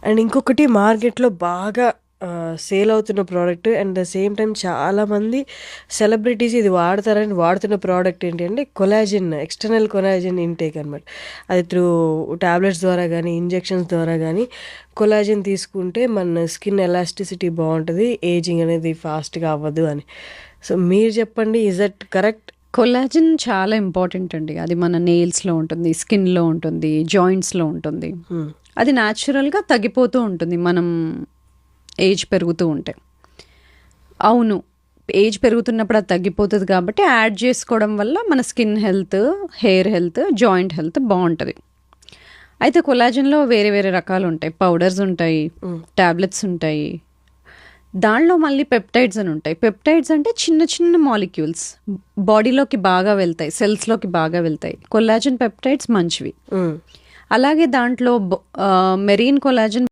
And ఇంకొకటి మార్కెట్‌లో బాగా సేల్ అవుతున్న product and the same time చాలామంది సెలబ్రిటీస్ ఇది వాడతారని వాడుతున్న ప్రోడక్ట్ ఏంటి అంటే కొలాజిన్, ఎక్స్టర్నల్ కొలాజిన్ ఇంటేక్ అనమాట. అది త్రూ టాబ్లెట్స్ ద్వారా గానీ, ఇంజెక్షన్స్ ద్వారా గానీ కొలాజిన్ తీసుకుంటే మన స్కిన్ ఎలాస్టిసిటీ బావుంటది. ఏజింగ్ అనేది ఫాస్ట్‌గా అవ్వదు అని. సో, మీరు చెప్పండి ఈజ్ దట్ కరెక్ట్? కొలాజిన్ చాలా ఇంపార్టెంట్ అండి. అది మన నెయిల్స్‌లో ఉంటుంది, స్కిన్‌లో ఉంటుంది, జాయింట్స్‌లో ఉంటుంది. హ్మ్. అది న్యాచురల్‌గా తగ్గిపోతూ ఉంటుంది మనం ఏజ్ పెరుగుతూ ఉంటే. అవును. ఏజ్ పెరుగుతున్నప్పుడు అది తగ్గిపోతది కాబట్టి యాడ్ చేసుకోవడం వల్ల మన skin health, hair health, joint health బావుంటది. అయితే కొలాజన్‌లో వేరే వేరే రకాలుంటాయి. పౌడర్స్ ఉంటాయి, హ్మ్. టాబ్లెట్స్ ఉంటాయి. దానిలో మళ్ళీ పెప్టైడ్స్ అని ఉంటాయి. పెప్టైడ్స్ అంటే చిన్న చిన్న మాలిక్యూల్స్ బాడీలోకి బాగా వెళ్తాయి, సెల్స్‌లోకి బాగా వెళ్తాయి. కొలాజన్ పెప్టైడ్స్ మంచివి. హ్మ్. అలాగే దాంట్లో మెరీన్ కొలాజన్